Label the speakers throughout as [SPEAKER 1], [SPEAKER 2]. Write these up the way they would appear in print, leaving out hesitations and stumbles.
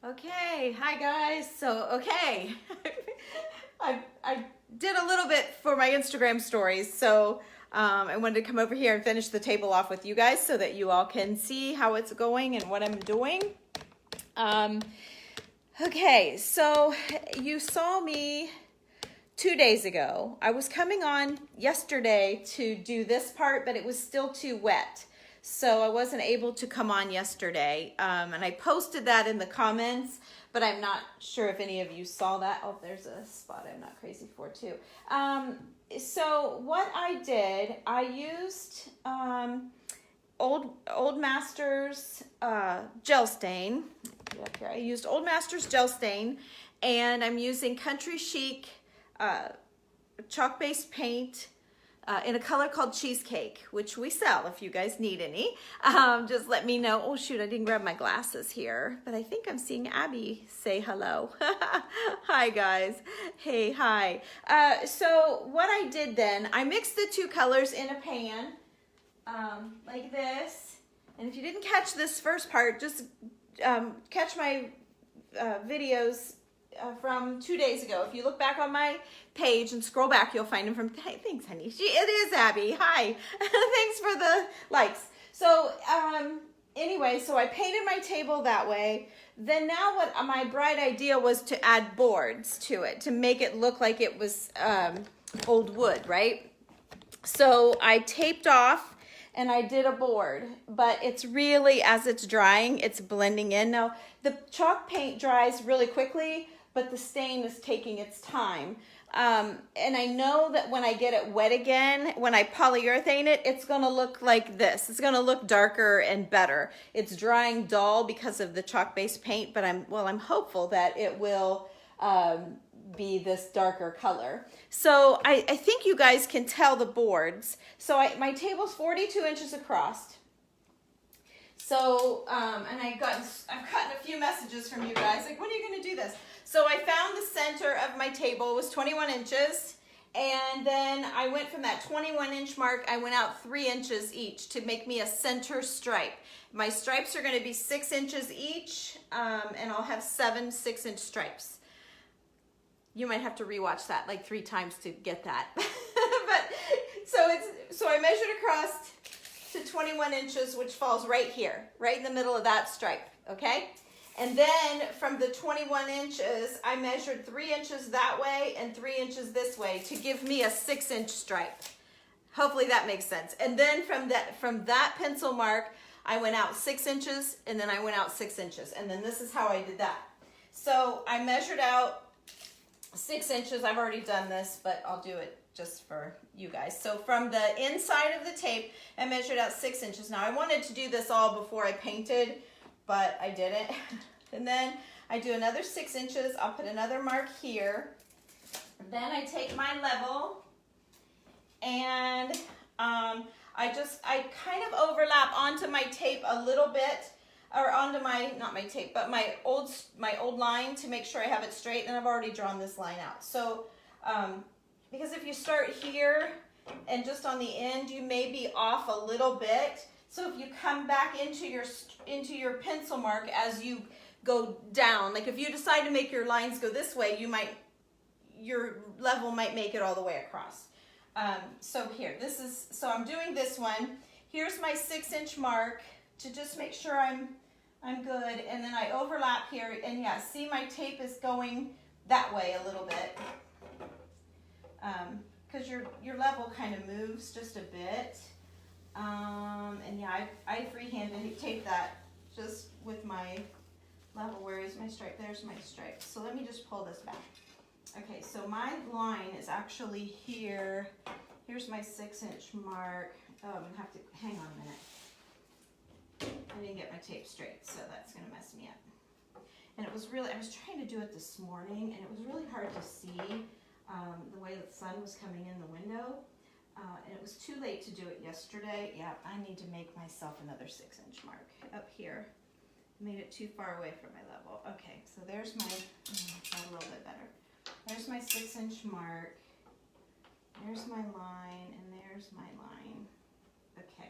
[SPEAKER 1] Okay, hi guys. I did a little bit for my Instagram stories, so I wanted to come over here and finish the table off with you guys so that you all can see how it's going and what I'm doing. Okay, so you saw me 2 days ago. I was coming on yesterday to do this part, but it was still too wet. So I wasn't able to come on yesterday. And I posted that in the comments, but I'm not sure if any of you saw that. Oh, there's a spot I'm not crazy for too. So what I did, I used Old Masters gel stain. Up here. I used Old Masters gel stain, and I'm using Country Chic chalk-based paint in a color called Cheesecake, which we sell if you guys need any. Just let me know. Oh shoot, I didn't grab my glasses here, but I think I'm seeing Abby say hello. Hi guys. Hey, hi. So what I did then, I mixed the two colors in a pan like this. And if you didn't catch this first part, just catch my videos from 2 days ago. If you look back on my page and scroll back, you'll find them from, hey, thanks honey. It is Abby, hi. Thanks for the likes. So anyway, so I painted my table that way. Then now what my bright idea was to add boards to it, to make it look like it was old wood, right? So I taped off and I did a board, but it's really, as it's drying, it's blending in. Now, the chalk paint dries really quickly, but the stain is taking its time. And I know that when I get it wet again, when I polyurethane it, it's gonna look like this. It's gonna look darker and better. It's drying dull because of the chalk-based paint, but I'm hopeful that it will be this darker color. So I think you guys can tell the boards. So my table's 42 inches across. So, and I've gotten a few messages from you guys, like, when are you gonna do this? So I found the center of my table was 21 inches. And then I went from that 21 inch mark, I went out 3 inches each to make me a center stripe. My stripes are gonna be 6 inches each, and I'll have 7 6-inch stripes. You might have to rewatch that like 3 times to get that. But so I measured across to 21 inches, which falls right here, right in the middle of that stripe, okay? And then from the 21 inches, I measured 3 inches that way and 3 inches this way to give me a 6-inch stripe. Hopefully that makes sense. And then from that pencil mark, I went out 6 inches, and then I went out 6 inches. And then this is how I did that. So I measured out 6 inches. I've already done this, but I'll do it just for you guys. So from the inside of the tape, I measured out 6 inches. Now I wanted to do this all before I painted, but I didn't. And then I do another 6 inches. I'll put another mark here. And then I take my level and I kind of overlap onto my tape a little bit, or onto not my tape, but my old line to make sure I have it straight. And I've already drawn this line out. So, because if you start here and just on the end, you may be off a little bit. So if you come back into your pencil mark as you go down, like if you decide to make your lines go this way, your level might make it all the way across. So here, so I'm doing this one. Here's my 6-inch mark to just make sure I'm good. And then I overlap here, and yeah, see my tape is going that way a little bit. Because your level kind of moves just a bit. And yeah, I freehand tape that just with my level. Where is my stripe? There's my stripe. So let me just pull this back. Okay, so my line is actually here. Here's my 6-inch mark. Oh, I'm gonna have to hang on a minute. I didn't get my tape straight, so that's gonna mess me up. And I was trying to do it this morning, and it was really hard to see the way the sun was coming in the window. And it was too late to do it yesterday. Yeah, I need to make myself another 6-inch mark up here. Made it too far away from my level. Okay, so there's my, try a little bit better. There's my 6-inch mark. There's my line, and there's my line. Okay,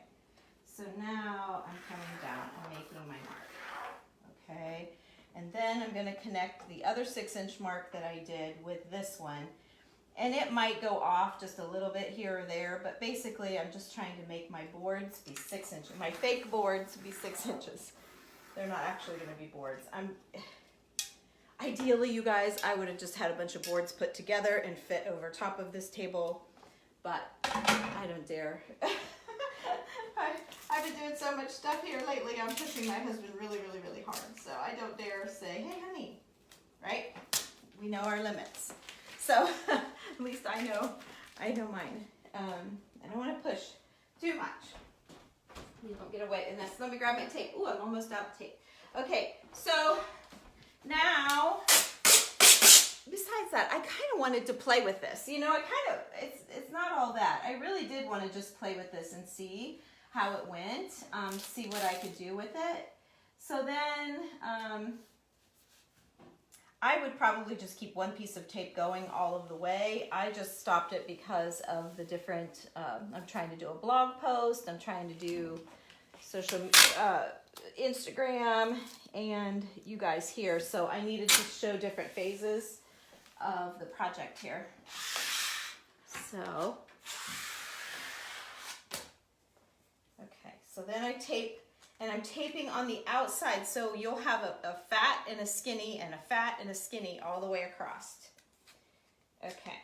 [SPEAKER 1] so now I'm coming down and making my mark. Okay, And then I'm going to connect the other 6-inch mark that I did with this one. And it might go off just a little bit here or there, but basically I'm just trying to make my boards be 6 inches. My fake boards be 6 inches. They're not actually going to be boards. Ideally, you guys, I would have just had a bunch of boards put together and fit over top of this table, but I don't dare. I've been doing so much stuff here lately, I'm pushing my husband really, really, really hard. So I don't dare say, hey, honey, right? We know our limits. So at least I know mine. I don't want to push too much. You don't get away. And that's, let me grab my tape. Ooh, I'm almost out of tape. Okay, so now, besides that, I kind of wanted to play with this. You know, it's not all that. I really did want to just play with this and see how it went, see what I could do with it. So then I would probably just keep one piece of tape going all of the way. I just stopped it because of the different, I'm trying to do a blog post, I'm trying to do social Instagram, and you guys here. So I needed to show different phases of the project here. So, okay, so then I tape, and I'm taping on the outside, so you'll have a fat and a skinny and a fat and a skinny all the way across. Okay.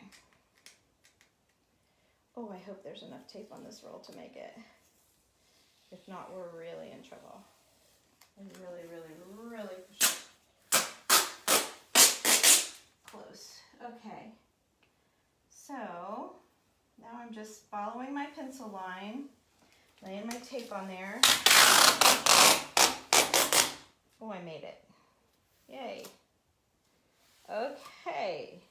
[SPEAKER 1] Oh, I hope there's enough tape on this roll to make it. If not, we're really in trouble. Really, really, really close. Okay. So now I'm just following my pencil line, laying my tape on there. Oh, I made it. Yay. Okay.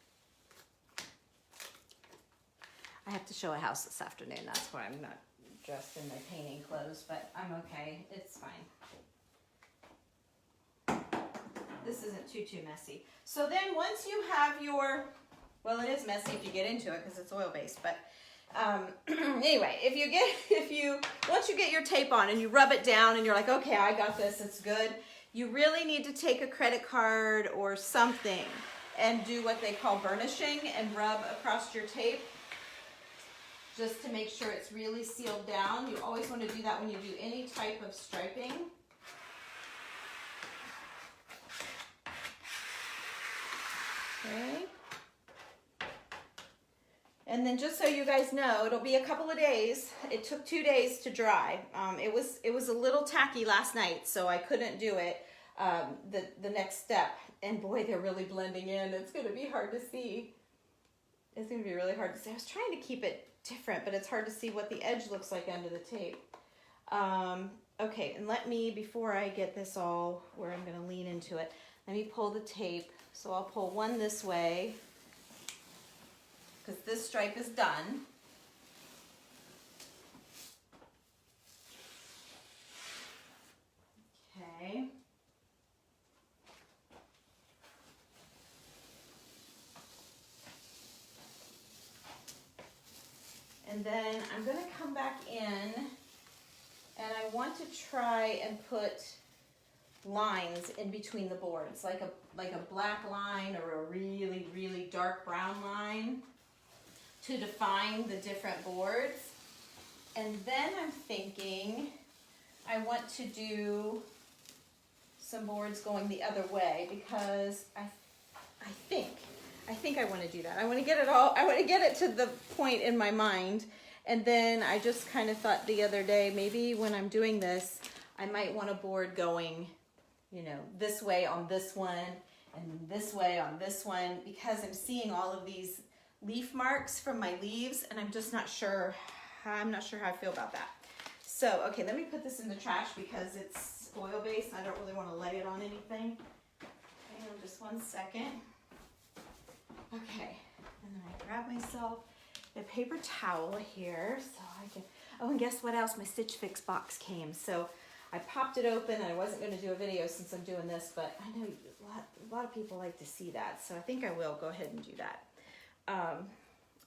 [SPEAKER 1] I have to show a house this afternoon. That's why I'm not dressed in my painting clothes, but I'm okay. It's fine. This isn't too messy. So then once you have your, well, it is messy if you get into it because it's oil-based, but anyway, once you get your tape on and you rub it down and you're like, okay, I got this, it's good, you really need to take a credit card or something and do what they call burnishing and rub across your tape just to make sure it's really sealed down. You always want to do that when you do any type of striping. Okay. And then just so you guys know, it'll be a couple of days. It took 2 days to dry. It was a little tacky last night, so I couldn't do it the next step. And boy, they're really blending in. It's going to be hard to see. It's going to be really hard to see. I was trying to keep it different, but it's hard to see what the edge looks like under the tape. Okay, and let me, before I get this all where I'm going to lean into it, let me pull the tape. So I'll pull one this way, because this stripe is done. Okay. And then I'm going to come back in, and I want to try and put lines in between the boards, like a black line or a really, really dark brown line to define the different boards. And then I'm thinking I want to do some boards going the other way, because I think I want to do that. I want to get it to the point in my mind. And then I just kind of thought the other day, maybe when I'm doing this, I might want a board going, you know, this way on this one and this way on this one, because I'm seeing all of these leaf marks from my leaves, and I'm just not sure. I'm not sure how I feel about that. So, okay, let me put this in the trash because it's oil-based. I don't really want to lay it on anything. Hang on just one second. Okay, and then I grab myself a paper towel here so I can, oh, and guess what else? My Stitch Fix box came. So I popped it open, and I wasn't going to do a video since I'm doing this, but I know a lot of people like to see that, so I think I will go ahead and do that.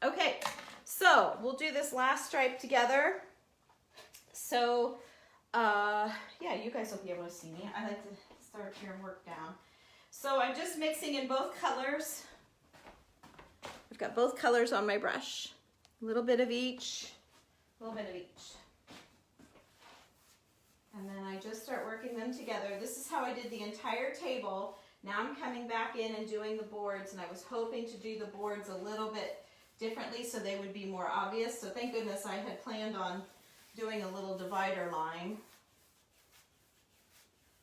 [SPEAKER 1] Okay, so we'll do this last stripe together. So, yeah, you guys will be able to see me. I like to start here and work down. So I'm just mixing in both colors. I've got both colors on my brush. A little bit of each, a little bit of each. And then I just start working them together. This is how I did the entire table. Now I'm coming back in and doing the boards, and I was hoping to do the boards a little bit differently so they would be more obvious. So thank goodness I had planned on doing a little divider line.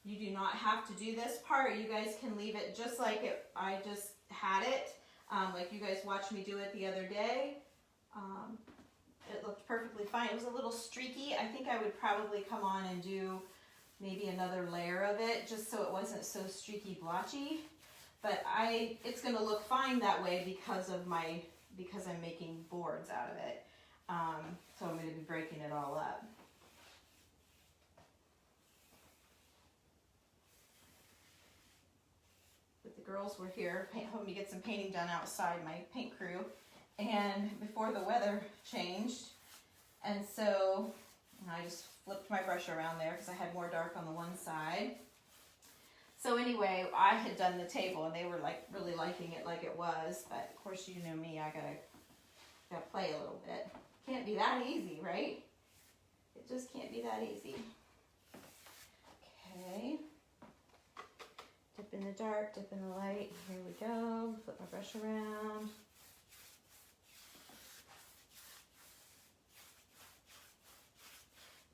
[SPEAKER 1] You do not have to do this part. You guys can leave it just like I just had it, like you guys watched me do it the other day. It looked perfectly fine. It was a little streaky. I think I would probably come on and do maybe another layer of it just so it wasn't so streaky blotchy. But it's going to look fine that way because I'm making boards out of it. So I'm going to be breaking it all up. But the girls were here helping me get some painting done outside, my paint crew, and before the weather changed. And so I just flipped my brush around there because I had more dark on the one side. So anyway, I had done the table and they were like really liking it like it was, but of course you know me, I gotta play a little bit. Can't be that easy, right? It just can't be that easy. Okay. Dip in the dark, dip in the light. Here we go. Flip my brush around.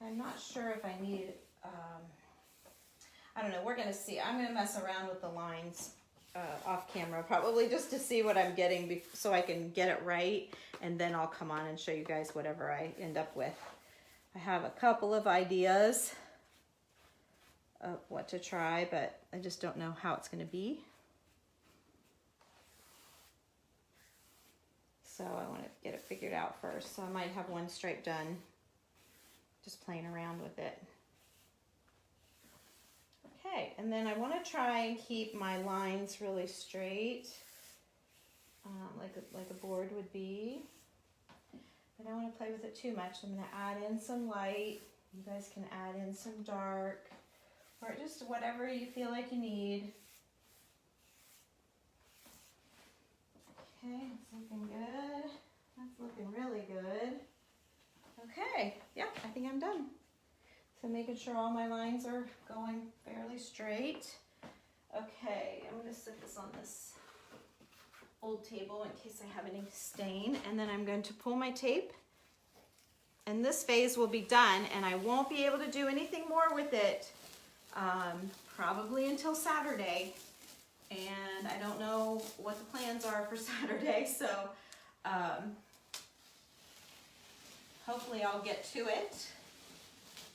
[SPEAKER 1] I'm not sure if I need, I don't know, we're going to see. I'm going to mess around with the lines off camera, probably just to see what I'm getting so I can get it right, and then I'll come on and show you guys whatever I end up with. I have a couple of ideas of what to try, but I just don't know how it's going to be. So I want to get it figured out first. So I might have one stripe done, just playing around with it. Okay, and then I want to try and keep my lines really straight, like a board would be. But I don't want to play with it too much. I'm going to add in some light. You guys can add in some dark, or just whatever you feel like you need. Okay, it's looking good. That's looking really good. Okay, yeah, I think I'm done. So making sure all my lines are going fairly straight. Okay, I'm going to set this on this old table in case I have any stain. And then I'm going to pull my tape. And this phase will be done, and I won't be able to do anything more with it probably until Saturday. And I don't know what the plans are for Saturday, so hopefully I'll get to it.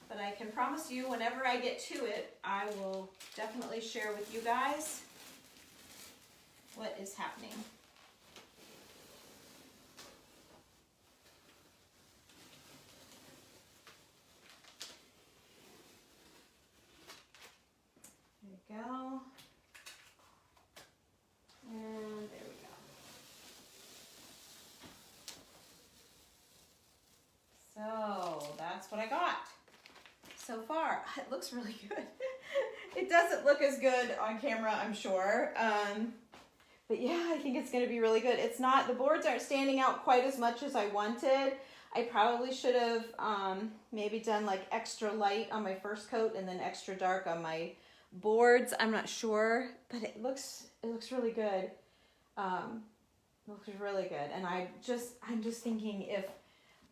[SPEAKER 1] But I can promise you, whenever I get to it, I will definitely share with you guys what is happening. There we go. And there we go. So that's what I got so far. It looks really good. It doesn't look as good on camera, I'm sure. But yeah, I think it's going to be really good. It's not, the boards aren't standing out quite as much as I wanted. I probably should have maybe done like extra light on my first coat and then extra dark on my boards. I'm not sure, but it looks really good. It looks really good. And I'm just thinking, if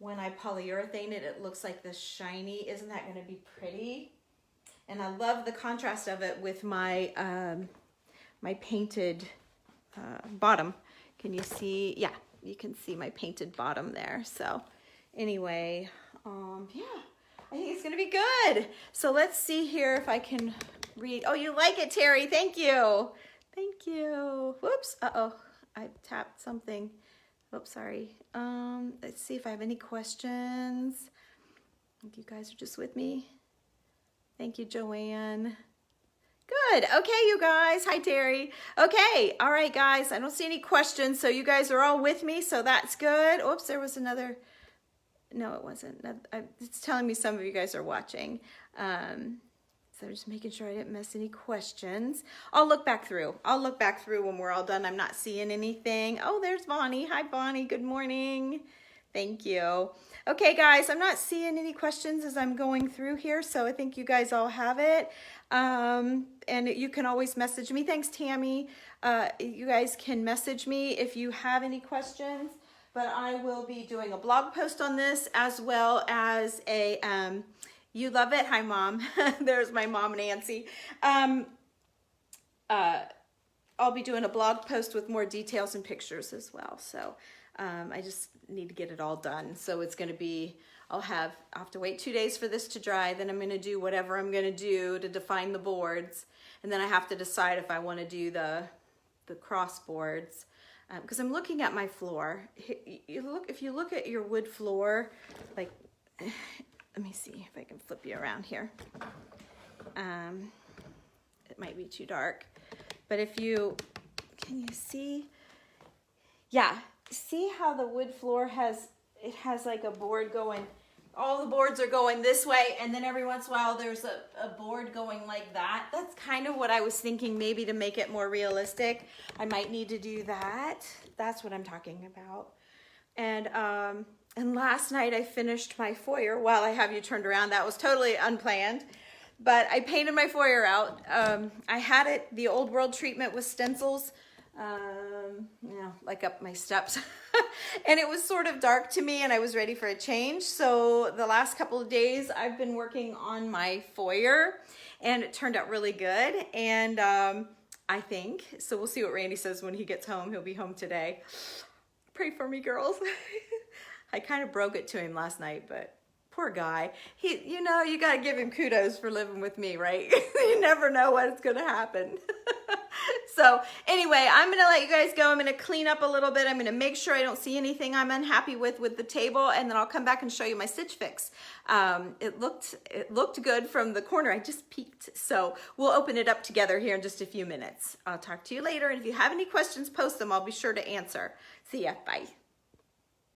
[SPEAKER 1] when I polyurethane it, it looks like this shiny, isn't that going to be pretty? And I love the contrast of it with my my painted bottom. Can you see? Yeah, you can see my painted bottom there. So anyway, yeah, I think it's going to be good. So let's see here if I can read. Oh, you like it, Terry. Thank you. Thank you. Whoops. Uh-oh. I tapped something. Oops, sorry. Let's see if I have any questions. I think you guys are just with me. Thank you, Joanne. Good. Okay, you guys. Hi, Terry. Okay. All right, guys. I don't see any questions, so you guys are all with me, so that's good. Oops, there was another. No, it wasn't. It's telling me some of you guys are watching. So I'm just making sure I didn't miss any questions. I'll look back through. I'll look back through when we're all done. I'm not seeing anything. Oh, there's Bonnie. Hi, Bonnie. Good morning. Thank you. Okay, guys, I'm not seeing any questions as I'm going through here, so I think you guys all have it. And you can always message me. Thanks, Tammy. You guys can message me if you have any questions, but I will be doing a blog post on this as well as a... You love it? Hi, Mom. There's my mom, Nancy. I'll be doing a blog post with more details and pictures as well. So I just need to get it all done. So it's going to be, I'll have to wait 2 days for this to dry. Then I'm going to do whatever I'm going to do to define the boards. And then I have to decide if I want to do the cross boards. Because I'm looking at my floor. If you look at your wood floor, like... Let me see if I can flip you around here. It might be too dark, but can you see? Yeah, see how the wood floor has like a board going, all the boards are going this way, and then every once in a while there's a board going like that. That's kind of what I was thinking, maybe to make it more realistic. I might need to do that. That's what I'm talking about. And last night I finished my foyer. While I have you turned around, that was totally unplanned, but I painted my foyer out. I had it, the old world treatment with stencils, like up my steps. And it was sort of dark to me and I was ready for a change. So the last couple of days I've been working on my foyer and it turned out really good. And I think, so we'll see what Randy says when he gets home. He'll be home today. Pray for me, girls. I kind of broke it to him last night, but poor guy. You know, you got to give him kudos for living with me, right? You never know what's going to happen. So anyway, I'm going to let you guys go. I'm going to clean up a little bit. I'm going to make sure I don't see anything I'm unhappy with the table, and then I'll come back and show you my Stitch Fix. It looked good from the corner. I just peeked. So we'll open it up together here in just a few minutes. I'll talk to you later, and if you have any questions, post them. I'll be sure to answer. See ya. Bye.